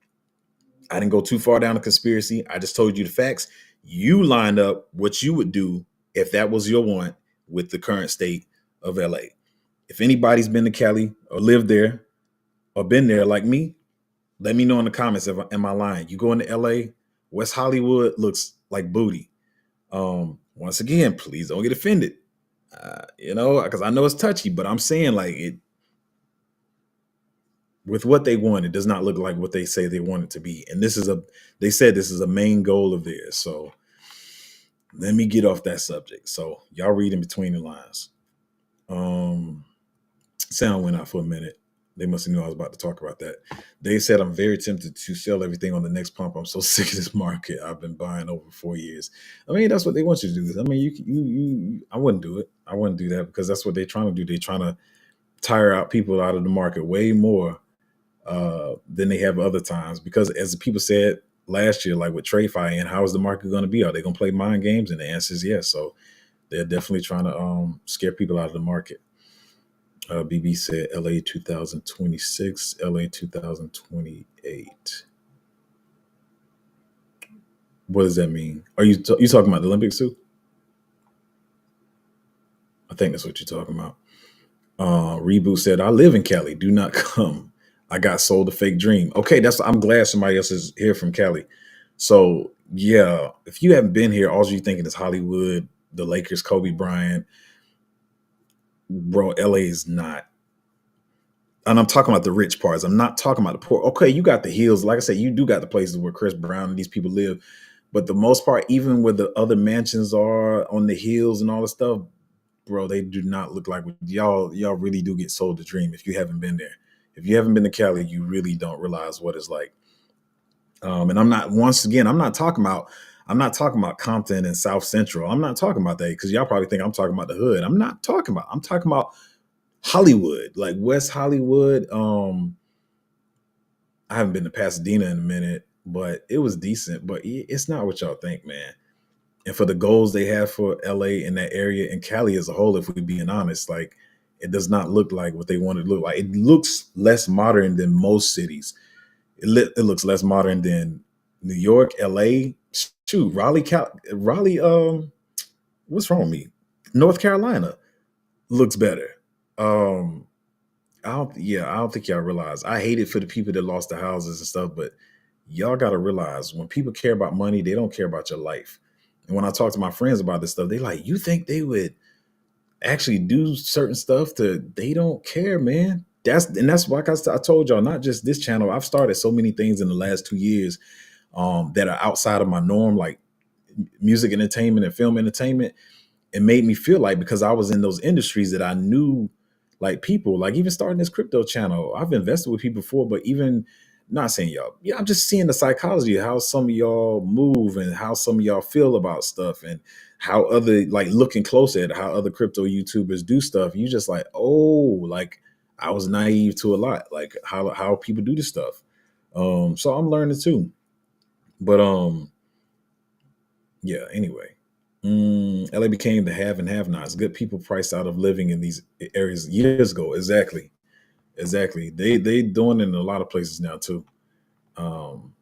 I didn't go too far down the conspiracy. I just told you the facts. You lined up what you would do if that was your want with the current state of LA. If anybody's been to Cali or lived there or been there like me, let me know in the comments if am I lying. You go into LA, West Hollywood looks like booty. Once again, please don't get offended. Because I know it's touchy, but I'm saying like it with what they want, it does not look like what they say they want it to be. And they said this is a main goal of theirs. So let me get off that subject. So y'all read in between the lines. Sound went out for a minute. They must have knew I was about to talk about that. They said I'm very tempted to sell everything on the next pump. I'm so sick of this market. I've been buying over 4 years. I mean, that's what they want you to do. I mean, I wouldn't do it. I wouldn't do that because that's what they're trying to do. They're trying to tire out people out of the market way more than they have other times. Because as the people said last year, like with TradeFi, and how is the market going to be? Are they going to play mind games? And the answer is yes. So they're definitely trying to scare people out of the market. BB said LA 2026, LA 2028. What does that mean? Are you talking about the Olympics too? I think that's what you're talking about. Reboot said, I live in Cali. Do not come. I got sold a fake dream. Okay, I'm glad somebody else is here from Cali. So yeah, if you haven't been here, all you're thinking is Hollywood, the Lakers, Kobe Bryant. Bro, LA is not. And I'm talking about the rich parts. I'm not talking about the poor. Okay, you got the hills. Like I said, you do got the places where Chris Brown and these people live. But the most part, even where the other mansions are on the hills and all the stuff, bro, they do not look like y'all really do get sold the dream if you haven't been there. If you haven't been to Cali, you really don't realize what it's like. And I'm not, once again, I'm not talking about Compton and South Central. I'm not talking about that because y'all probably think I'm talking about the hood. I'm talking about Hollywood, like West Hollywood. I haven't been to Pasadena in a minute, but it was decent. But it's not what y'all think, man. And for the goals they have for LA and that area and Cali as a whole, if we're being honest, like it does not look like what they want it to look like. It looks less modern than most cities. It looks less modern than New York, LA, shoot, Raleigh, what's wrong with me? North Carolina looks better. Um, I don't think y'all realize. I hate it for the people that lost their houses and stuff, but y'all got to realize when people care about money, they don't care about your life. And when I talk to my friends about this stuff, they like, you think they would actually do certain stuff to, they don't care, man. That's why I told y'all, not just this channel. I've started so many things in the last 2 years that are outside of my norm, like music entertainment and film entertainment. It made me feel like, because I was in those industries, that I knew like people, like even starting this crypto channel, I've invested with people before, but even not saying y'all, yeah, I'm just seeing the psychology of how some of y'all move and how some of y'all feel about stuff, and how other, like looking closer at how other crypto YouTubers do stuff. You just like, oh, like I was naive to a lot, like how people do this stuff. So I'm learning too. But yeah, anyway. LA became the have and have nots. Good people priced out of living in these areas years ago. Exactly. Exactly. They doing it in a lot of places now too. Um,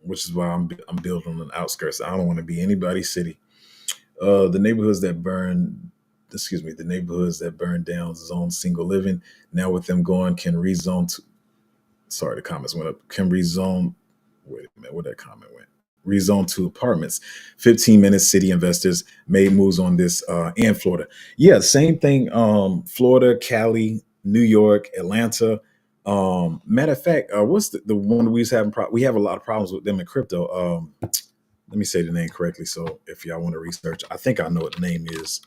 which is why I'm building on the outskirts. I don't want to be anybody's city. The neighborhoods that burn, excuse me, the neighborhoods that burn down zone single living. Now with them going, can rezone to, sorry, the comments went up. Can rezone, wait a minute, where that comment went? Rezone to apartments. 15 minutes, city investors made moves on this in Florida. Yeah, same thing. Florida, Cali, New York, Atlanta. Matter of fact, what's the one we was having? We have a lot of problems with them in crypto. Let me say the name correctly. So if y'all want to research, I think I know what the name is.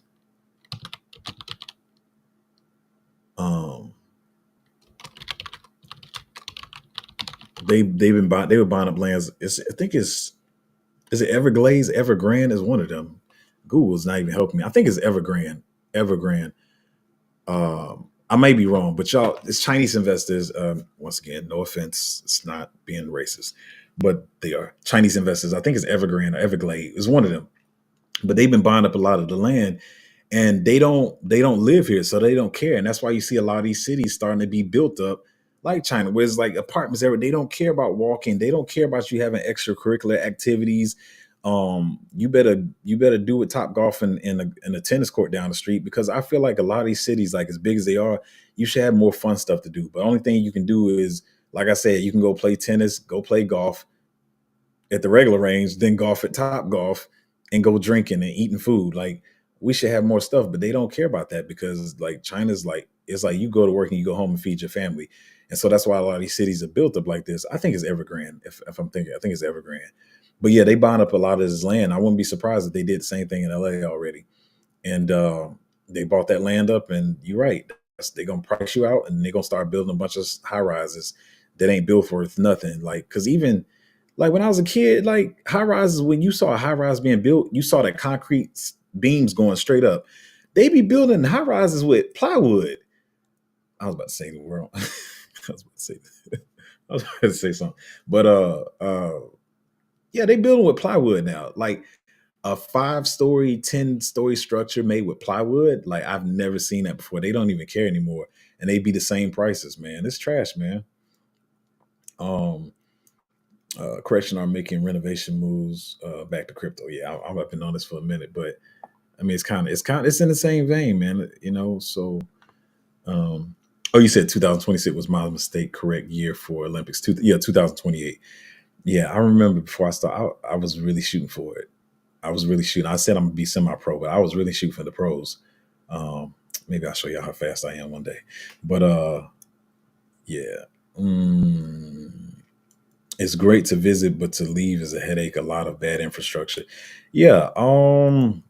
Um, they were buying up lands. I think it's, is it Everglades? Evergrande is one of them. Google's not even helping me. I think it's Evergrande. Evergrande. I may be wrong, but y'all, it's Chinese investors. Once again, no offense, it's not being racist, but they are Chinese investors. I think it's Evergrande or Everglade. It's one of them. But they've been buying up a lot of the land, and they don't live here, so they don't care. And that's why you see a lot of these cities starting to be built up like China, where it's like apartments everywhere. They don't care about walking. They don't care about you having extracurricular activities. You better do with Top Golf in a tennis court down the street, because I feel like a lot of these cities, like as big as they are, you should have more fun stuff to do. But the only thing you can do is, like I said, you can go play tennis, go play golf at the regular range, then golf at Top Golf, and go drinking and eating food. Like, we should have more stuff, but they don't care about that, because like China's like, it's like you go to work and you go home and feed your family. And so that's why a lot of these cities are built up like this. I think it's Evergrande. If I'm thinking, I think it's Evergrande. But yeah, they buying up a lot of this land. I wouldn't be surprised if they did the same thing in LA already. And they bought that land up, and you're right. They're gonna price you out, and they're gonna start building a bunch of high rises that ain't built worth nothing. Like, cause even like when I was a kid, like high rises, when you saw a high rise being built, you saw that concrete beams going straight up. They be building high rises with plywood. I was about to say the world. I was about to say I was about to say something. But yeah, they building with plywood now. Like a 5-story, 10-story structure made with plywood. Like, I've never seen that before. They don't even care anymore. And they be the same prices, man. It's trash, man. Um, Correction, are making renovation moves back to crypto. Yeah, I've been on this for a minute, but I mean, it's in the same vein, man. So oh, you said 2026 was my mistake. Correct year for Olympics. 2028. Yeah, I remember before I started, I was really shooting for it. I was really shooting. I said I'm gonna be semi-pro, but I was really shooting for the pros. Um, Maybe I'll show y'all how fast I am one day. But yeah. Mm, it's great to visit, but to leave is a headache. A lot of bad infrastructure. Yeah. I'm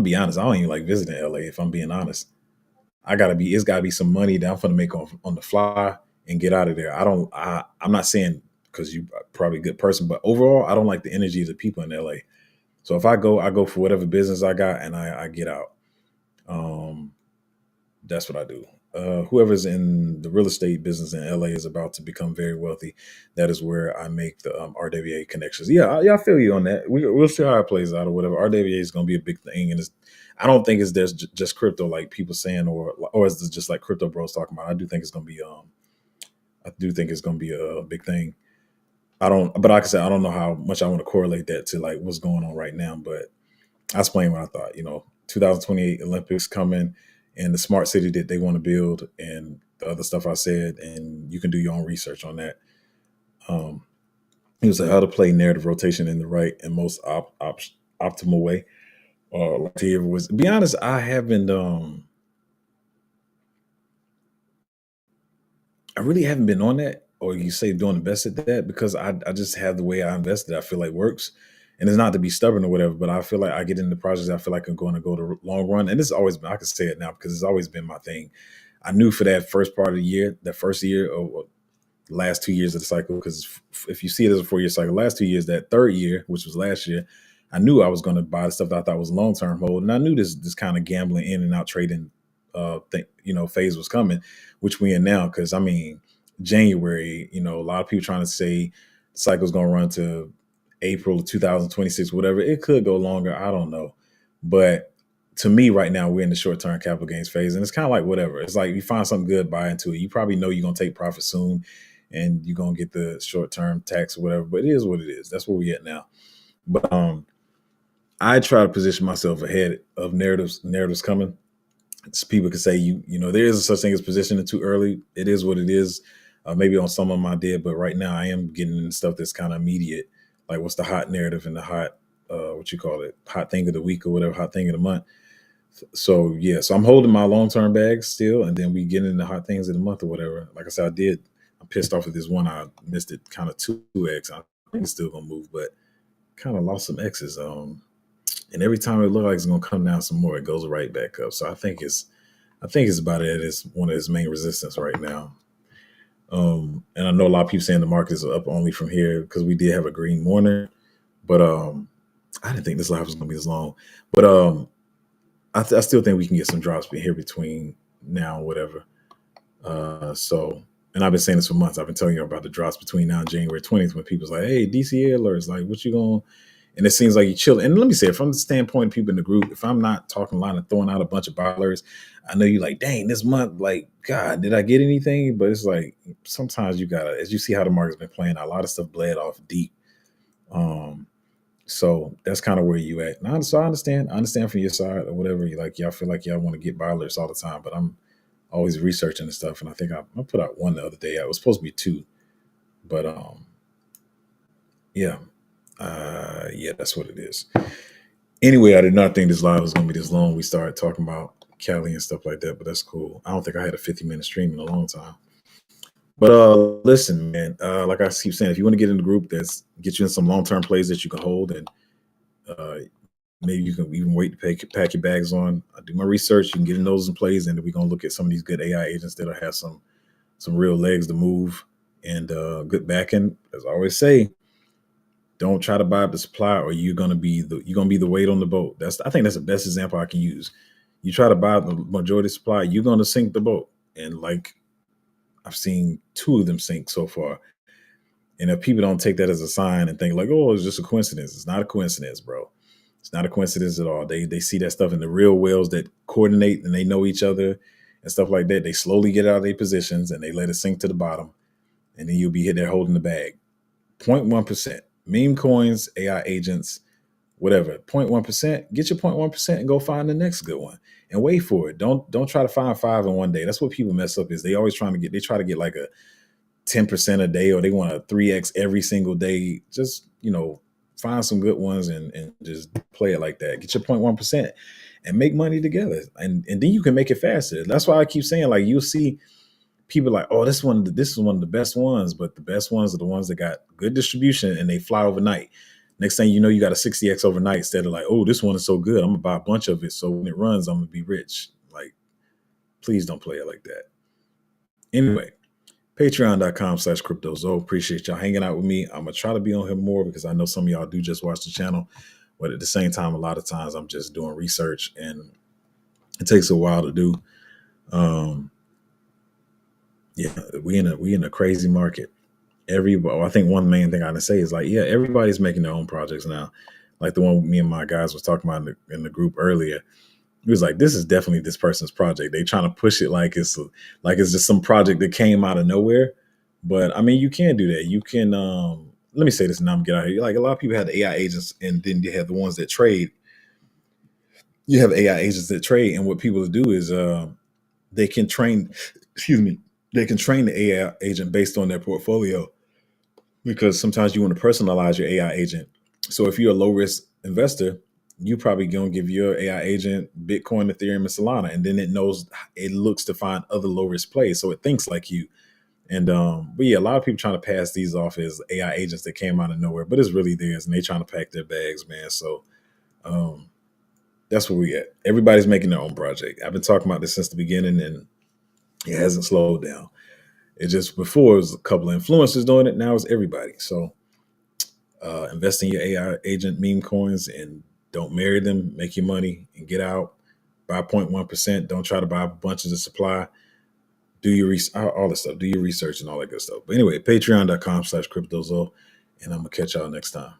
be honest. I don't even like visiting LA. If I'm being honest, it's gotta be some money that I'm gonna make on the fly and get out of there. I'm not saying because you are probably a good person, but overall, I don't like the energy of the people in LA. So if I go for whatever business I got, and I get out. Um, that's what I do. Whoever's in the real estate business in LA is about to become very wealthy. That is where I make the RWA connections. Yeah, I feel you on that. We'll see how it plays out or whatever. RWA is going to be a big thing, and I don't think it's there's just crypto like people saying, or is it just like crypto bros talking about. I do think it's going to be a big thing. I don't, but like I said, I don't know how much I want to correlate that to like what's going on right now. But I explained what I thought. 2028 Olympics coming, and the smart city that they want to build, and the other stuff I said, and you can do your own research on that. Um, it was like how to play narrative rotation in the right and most optimal way. Like to hear was, be honest, I haven't. I really haven't been on that, or you say doing the best at that, because I just have the way I invested. I feel like works, and it's not to be stubborn or whatever, but I feel like I get into projects. I feel like I'm going to go the long run, and this has always been. I can say it now because it's always been my thing. I knew for that first part of the year, that first year, or last 2 years of the cycle, because if you see it as a 4 year cycle, last 2 years, that third year, which was last year, I knew I was going to buy the stuff that I thought was long term hold, and I knew this kind of gambling in and out trading phase was coming, which we in now. Because I mean, January, a lot of people trying to say the cycle's going to run to April of 2026, whatever. It could go longer. I don't know, but to me right now we're in the short term capital gains phase, and it's kind of like whatever. It's like you find something good, buy into it. You probably know you're going to take profit soon, and you're gonna get the short term tax or whatever. But it is what it is. That's where we at now. But I try to position myself ahead of narratives coming. So people can say there is a such thing as positioning too early. It is what it is. Maybe on some of them I did, but right now I am getting into stuff that's kind of immediate. Like what's the hot narrative and the hot what you call it, hot thing of the week or whatever, hot thing of the month. So yeah, so I'm holding my long term bags still, and then we get into hot things of the month or whatever. Like I said, I did. I'm pissed off at this one. I missed it kind of 2x. I think it's still gonna move, but kind of lost some X's. And every time it looks like it's gonna come down some more, it goes right back up. So I think it's about it. It's one of its main resistance right now. And I know a lot of people saying the market is up only from here because we did have a green morning, but I didn't think this live was gonna be as long. But I still think we can get some drops here between now and whatever. And I've been saying this for months. I've been telling you about the drops between now and January 20th when people's like, hey, DCA alerts, like, what you going? And it seems like you chill. And let me say, from the standpoint of people in the group, if I'm not talking a lot and throwing out a bunch of buy alerts, I know you like, dang, this month, like, God, did I get anything? But it's like sometimes you gotta, as you see how the market's been playing, a lot of stuff bled off deep. Um, so that's kind of where you at. So I understand. I understand from your side or whatever. You like, y'all feel like y'all want to get buy alerts all the time, but I'm always researching and stuff. And I think I put out one the other day. It was supposed to be two, but yeah, yeah, that's what it is. Anyway, I did not think this live was going to be this long. We started talking about Cali and stuff like that, but that's cool. I don't think I had a 50-minute stream in a long time. But listen, man, like I keep saying, if you want to get in the group, that's get you in some long-term plays that you can hold, and uh, maybe you can even wait to pack your bags on. I do my research. You can get in those and plays, and then we're gonna look at some of these good AI agents that'll have some real legs to move and good backing. As I always say, don't try to buy up the supply, or you're gonna be the weight on the boat. I think that's the best example I can use. You try to buy up the majority of supply, you're gonna sink the boat. And like I've seen two of them sink so far. And if people don't take that as a sign and think like, oh, it's just a coincidence, it's not a coincidence, bro. It's not a coincidence at all. They see that stuff in the real whales that coordinate and they know each other and stuff like that. They slowly get out of their positions and they let it sink to the bottom, and then you'll be hit there holding the bag. 0.1%. Meme coins, AI agents, whatever. 0.1%. Get your 0.1% and go find the next good one and wait for it. Don't try to find five in one day. That's what people mess up is they always they try to get like a 10% a day, or they want a 3x every single day. Just, find some good ones and just play it like that. Get your 0.1% and make money together. And then you can make it faster. That's why I keep saying, like, you'll see people like, oh, this is one of the best ones, but the best ones are the ones that got good distribution and they fly overnight. Next thing you know, you got a 60x overnight instead of like, oh, this one is so good, I'm gonna buy a bunch of it. So when it runs, I'm gonna be rich. Like, please don't play it like that. Anyway, patreon.com/cryptozo. Appreciate y'all hanging out with me. I'm gonna try to be on here more because I know some of y'all do just watch the channel, but at the same time, a lot of times I'm just doing research and it takes a while to do. Yeah, we in a crazy market. I think one main thing I can say is like, yeah, everybody's making their own projects now. Like the one me and my guys was talking about in the group earlier. He was like, this is definitely this person's project. They trying to push it like it's just some project that came out of nowhere. But I mean, you can do that. You can let me say this and I'm get out of here. Like a lot of people have the AI agents, and then you have the ones that trade. You have AI agents that trade, and what people do is they can train. Excuse me. They can train the AI agent based on their portfolio, because sometimes you want to personalize your AI agent. So if you're a low risk investor, you probably gonna give your AI agent Bitcoin, Ethereum, and Solana, and then it looks to find other low risk plays, so it thinks like you. And but yeah, a lot of people trying to pass these off as AI agents that came out of nowhere, but it's really theirs, and they trying to pack their bags, man. So um, that's where we at. Everybody's making their own project. I've been talking about this since the beginning, and it hasn't slowed down. It just before it was a couple of influencers doing it. Now it's everybody. So invest in your AI agent meme coins and don't marry them. Make your money and get out. Buy 0.1%. Don't try to buy bunches of supply. Do your all this stuff. Do your research and all that good stuff. But anyway, patreon.com/cryptozo. And I'm going to catch y'all next time.